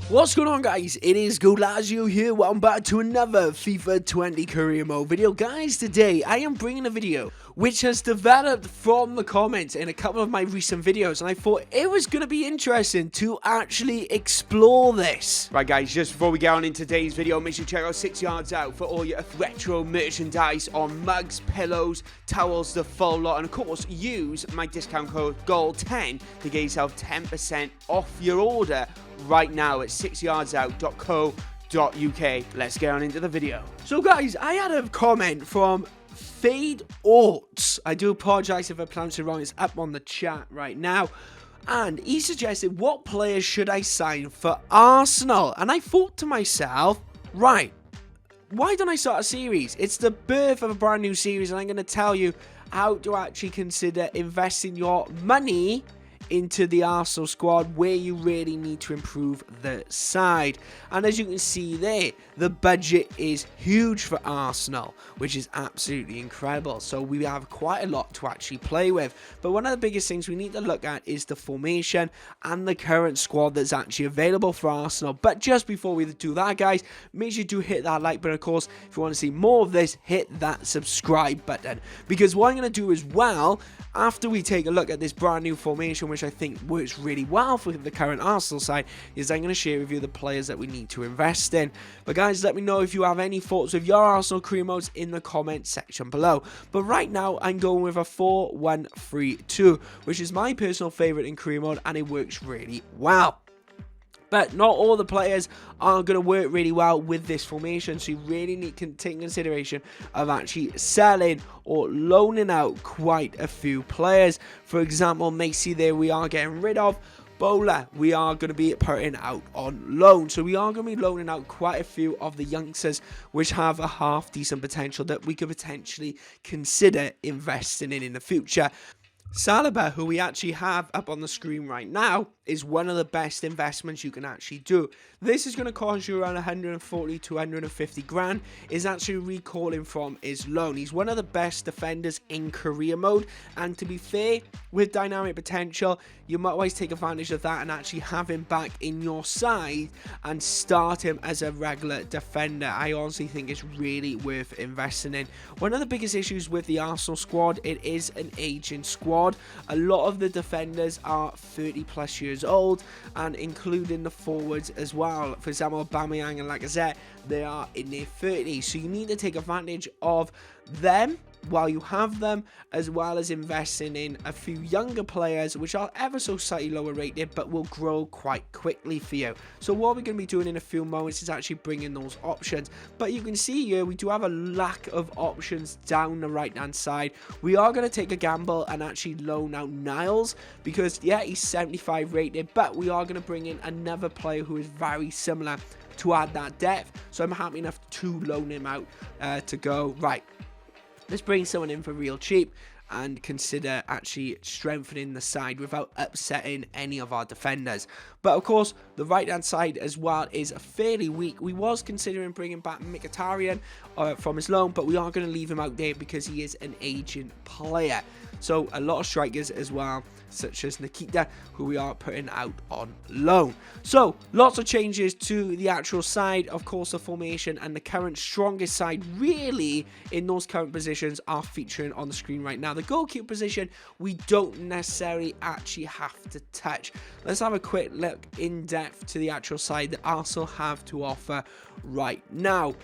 What's going on, guys? It is Goalazio here. Welcome back to another FIFA 20 career mode video. Guys, today I am bringing a video which has developed from the comments in a couple of my recent videos, and I thought it was going to be interesting to actually explore this. Right, guys, just before we get on in today's video, make sure you check out 6 Yards Out for all your retro merchandise on mugs, pillows, towels, the full lot. And of course, use my discount code GOAL10 to get yourself 10% off your order right now at 6yardsout.co.uk. Let's get on into the video. So guys, I had a comment from Fade Orts. I do apologize if I pronounce it wrong. It's up on the chat right now. And he suggested, what players should I sign for Arsenal? And I thought to myself, right, why don't I start a series? It's the birth of a brand new series, and I'm going to tell you how to actually consider investing your money into the Arsenal squad, where you really need to improve the side. And as you can see there, the budget is huge for Arsenal, which is absolutely incredible. So we have quite a lot to actually play with. But one of the biggest things we need to look at is the formation and the current squad that's actually available for Arsenal. But just before we do that, guys, make sure you do hit that like button. Of course, if you want to see more of this, hit that subscribe button, because what I'm going to do as well, after we take a look at this brand new formation, which I think works really well for the current Arsenal side, is I'm going to share with you the players that we need to invest in. But guys, let me know if you have any thoughts with your Arsenal career modes in the comment section below. But right now, I'm going with a 4-1-3-2, which is my personal favorite in career mode, and it works really well. But not all the players are going to work really well with this formation, so you really need to take consideration of actually selling or loaning out quite a few players. For example, Macy there we are getting rid of. Bowler, we are going to be putting out on loan. So we are going to be loaning out quite a few of the youngsters which have a half decent potential that we could potentially consider investing in the future. Saliba, who we actually have up on the screen right now, is one of the best investments you can actually do. This is going to cost you around 140 to 150 grand. Is actually recalling from his loan. He's one of the best defenders in career mode, and to be fair, with dynamic potential, you might always take advantage of that and actually have him back in your side and start him as a regular defender. I honestly think it's really worth investing in. One of the biggest issues with the Arsenal squad, it is an aging squad. A lot of the defenders are 30 plus years old, and including the forwards as well. For example, Aubameyang and Lacazette, they are in their 30s, so you need to take advantage of them while you have them, as well as investing in a few younger players which are ever so slightly lower rated but will grow quite quickly for you. So what we're going to be doing in a few moments is actually bringing those options. But you can see here we do have a lack of options down the right hand side. We are going to take a gamble and actually loan out Niles, because yeah, he's 75 rated, but we are going to bring in another player who is very similar to add that depth. So I'm happy enough to loan him out to go, right, let's bring someone in for real cheap and consider actually strengthening the side without upsetting any of our defenders. But of course, the right hand side as well is fairly weak. We was considering bringing back Mkhitaryan from his loan, but we are going to leave him out there because he is an aging player. So a lot of strikers as well, such as Nikita, who we are putting out on loan. So lots of changes to the actual side. Of course, the formation and the current strongest side really in those current positions are featuring on the screen right now. The goalkeeper position, we don't necessarily actually have to touch. Let's have a quick look in depth to the actual side that Arsenal have to offer right now.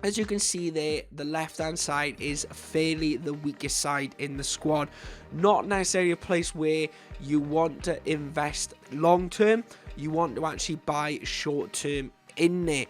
As you can see there, the left-hand side is fairly the weakest side in the squad. Not necessarily a place where you want to invest long-term. You want to actually buy short-term in there.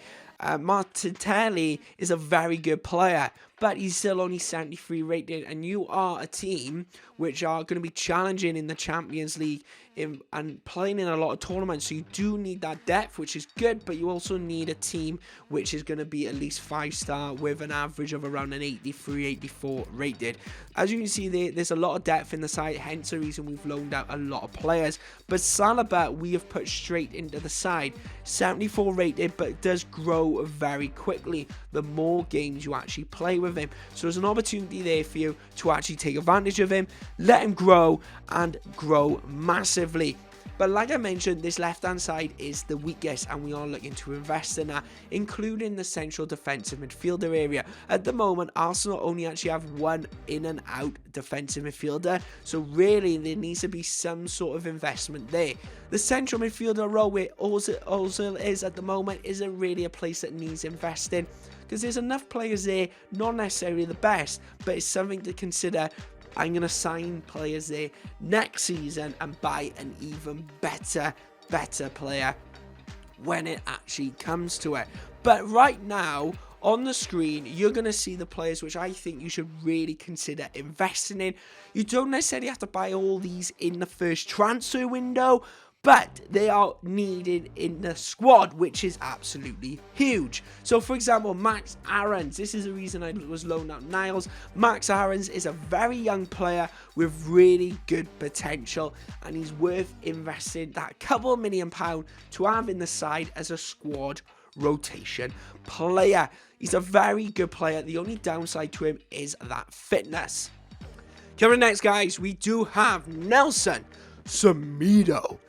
Martinelli is a very good player, but he's still only 73 rated, and you are a team which are going to be challenging in the Champions League and playing in a lot of tournaments, so you do need that depth, which is good, but you also need a team which is going to be at least 5-star with an average of around an 83, 84 rated. As you can see there, there's a lot of depth in the side, hence the reason we've loaned out a lot of players. But Saliba, we have put straight into the side, 74 rated, but it does grow very quickly the more games you actually play with him. So there's an opportunity there for you to actually take advantage of him, let him grow and grow massively. But like I mentioned, this left-hand side is the weakest, and we are looking to invest in that, including the central defensive midfielder area. At the moment, Arsenal only actually have one in and out defensive midfielder, so really there needs to be some sort of investment there. The central midfielder role where Ozil is at the moment isn't really a place that needs investing, because there's enough players there, not necessarily the best, but it's something to consider. I'm going to sign players there next season and buy an even better player when it actually comes to it. But right now, on the screen, you're going to see the players which I think you should really consider investing in. You don't necessarily have to buy all these in the first transfer window, but they are needed in the squad, which is absolutely huge. So, for example, Max Aarons. This is the reason I was loaned out Niles. Max Aarons is a very young player with really good potential, and he's worth investing that couple £1 million to have in the side as a squad rotation player. He's a very good player. The only downside to him is that fitness. Coming next, guys, we do have Nelson Semedo.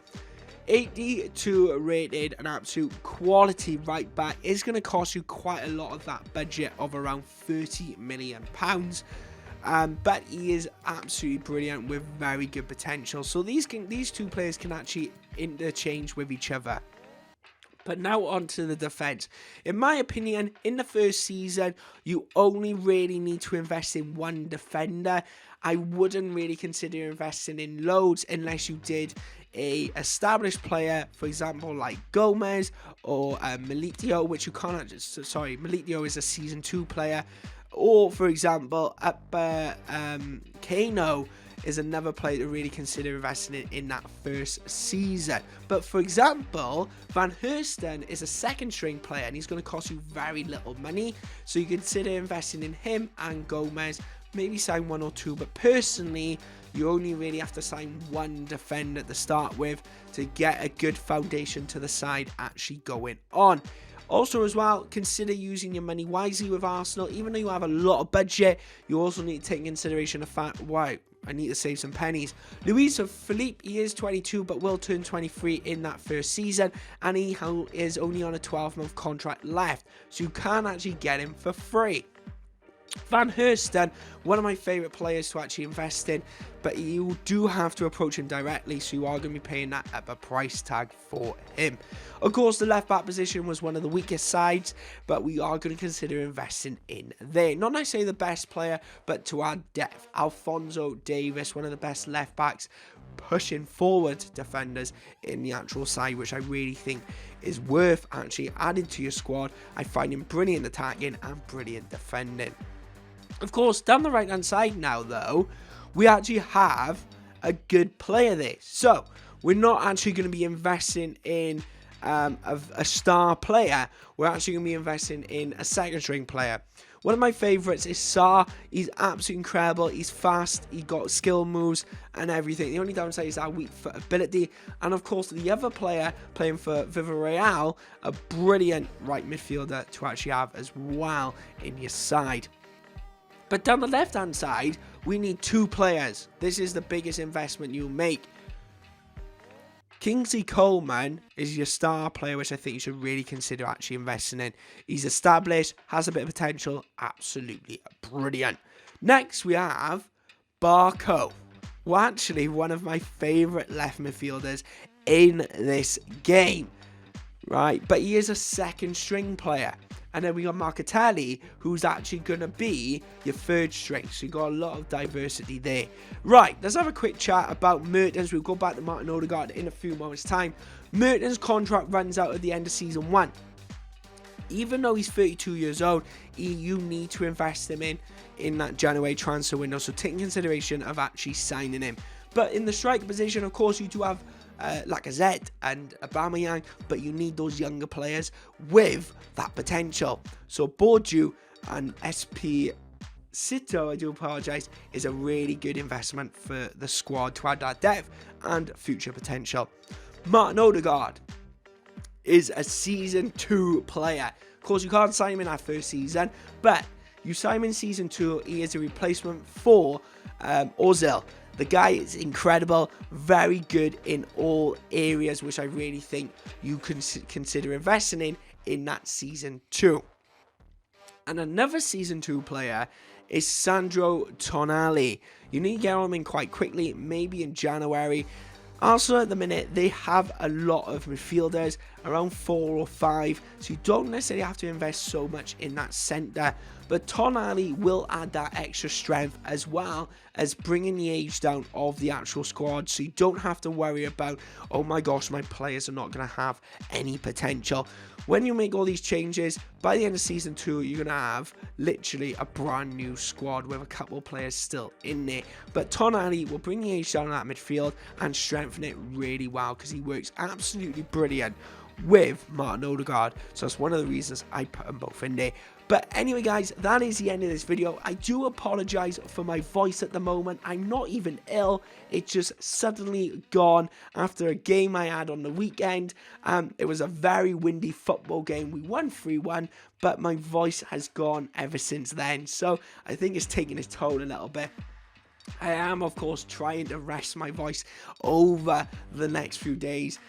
82 rated, an absolute quality right back. Is going to cost you quite a lot of that budget of around £30 million. But he is absolutely brilliant with very good potential. So these two players can actually interchange with each other. But now on to the defense. In my opinion, in the first season, you only really need to invest in one defender. I wouldn't really consider investing in loads unless you did a established player, for example, like Gomez or Militio, which you can't. Sorry, Militio is a season 2 player, or for example, Kano is another player to really consider investing in that first season. But for example, Van Hersten is a second string player, and he's going to cost you very little money, so you consider investing in him and Gomez. Maybe sign 1 or 2, but personally, you only really have to sign one defender to start with to get a good foundation to the side actually going on. Also as well, consider using your money wisely with Arsenal. Even though you have a lot of budget, you also need to take in consideration the fact, wow, I need to save some pennies. Luis Philippe, he is 22 but will turn 23 in that first season, and he is only on a 12-month contract left, so you can actually get him for free. Van Hersten, one of my favourite players to actually invest in, but you do have to approach him directly, so you are going to be paying that upper price tag for him. Of course, the left back position was one of the weakest sides, but we are going to consider investing in there. Not necessarily the best player, but to add depth. Alphonso Davies, one of the best left backs, pushing forward defenders in the actual side, which I really think is worth actually adding to your squad. I find him brilliant attacking and brilliant defending. Of course, down the right hand side now though, we actually have a good player there. So we're not actually going to be investing in a star player. We're actually going to be investing in a second string player. One of my favourites is Sarr. He's absolutely incredible. He's fast. He got skill moves and everything. The only downside is that weak foot ability. And of course, the other player playing for Villarreal, a brilliant right midfielder to actually have as well in your side. But down the left-hand side, we need 2 players. This is the biggest investment you'll make. Kingsley Coleman is your star player, which I think you should really consider actually investing in. He's established, has a bit of potential, absolutely brilliant. Next, we have Barco. Well, actually, one of my favourite left midfielders in this game, right? But he is a second string player. And then we got Marcatelli, who's actually going to be your third string. So you've got a lot of diversity there. Right, let's have a quick chat about Mertens. We'll go back to Martin Odegaard in a few moments' time. Mertens' contract runs out at the end of Season 1. Even though he's 32 years old, you need to invest him in that January transfer window. So take in consideration of actually signing him. But in the striker position, of course, you do have Lacazette and Aubameyang, but you need those younger players with that potential. So Bordeaux and SP Cito, I do apologise, is a really good investment for the squad to add that depth and future potential. Martin Odegaard is a Season 2 player. Of course, you can't sign him in that first season, but you sign him in Season 2, he is a replacement for Ozil. The guy is incredible, very good in all areas, which I really think you can consider investing in that Season 2. And another Season 2 player is Sandro Tonali. You need to get him in quite quickly, maybe in January. Also, at the minute, they have a lot of midfielders, around 4 or 5, so you don't necessarily have to invest so much in that centre. But Tonali will add that extra strength as well as bringing the age down of the actual squad, so you don't have to worry about, oh my gosh, my players are not going to have any potential. When you make all these changes, by the end of Season 2, you're going to have literally a brand new squad with a couple of players still in there. But Tonali will bring the age down in that midfield and strengthen it really well because he works absolutely brilliant with Martin Odegaard. So that's one of the reasons I put them both in there. But anyway, guys, that is the end of this video. I do apologize for my voice at the moment. I'm not even ill. It's just suddenly gone after a game I had on the weekend. It was a very windy football game. We won 3-1, but my voice has gone ever since then. So I think it's taking its toll a little bit. I am, of course, trying to rest my voice over the next few days,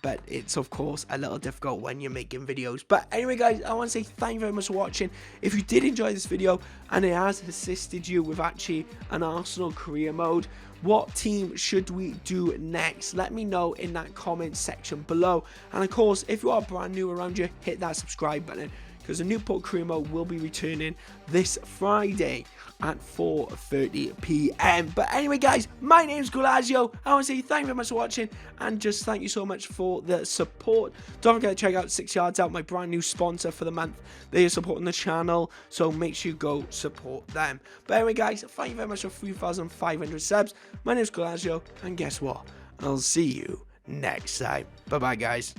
but it's, of course, a little difficult when you're making videos. But anyway, guys, I want to say thank you very much for watching. If you did enjoy this video and it has assisted you with actually an Arsenal career mode, what team should we do next? Let me know in that comment section below. And, of course, if you are brand new around here, hit that subscribe button, because the Newport career mode will be returning this Friday at 4:30 p.m. But anyway, guys, my name's Goalazio. I want to say thank you very much for watching, and just thank you so much for the support. Don't forget to check out 6 Yards Out, my brand new sponsor for the month. They are supporting the channel, so make sure you go support them. But anyway, guys, thank you very much for 3,500 subs. My name's Goalazio, and guess what? I'll see you next time. Bye-bye, guys.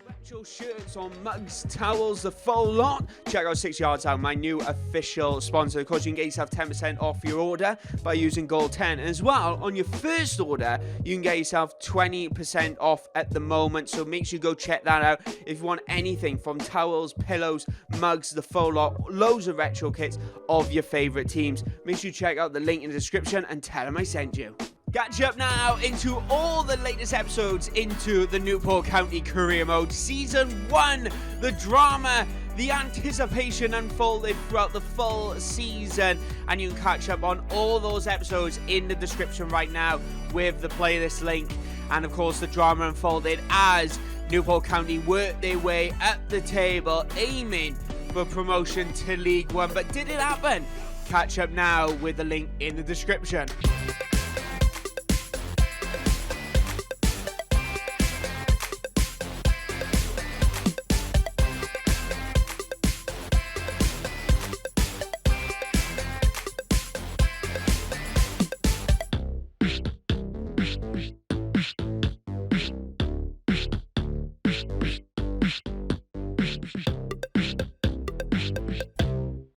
Retro shirts on mugs, towels, the full lot. Check out 6 Yards Out, my new official sponsor. Of course, you can get yourself 10% off your order by using Goal 10. And as well, on your first order, you can get yourself 20% off at the moment. So make sure you go check that out. If you want anything from towels, pillows, mugs, the full lot, loads of retro kits of your favorite teams, make sure you check out the link in the description and tell them I sent you. Catch up now into all the latest episodes into the Newport County Career Mode. Season 1, the drama, the anticipation unfolded throughout the full season. And you can catch up on all those episodes in the description right now with the playlist link. And of course, the drama unfolded as Newport County worked their way up the table, aiming for promotion to League One. But did it happen? Catch up now with the link in the description.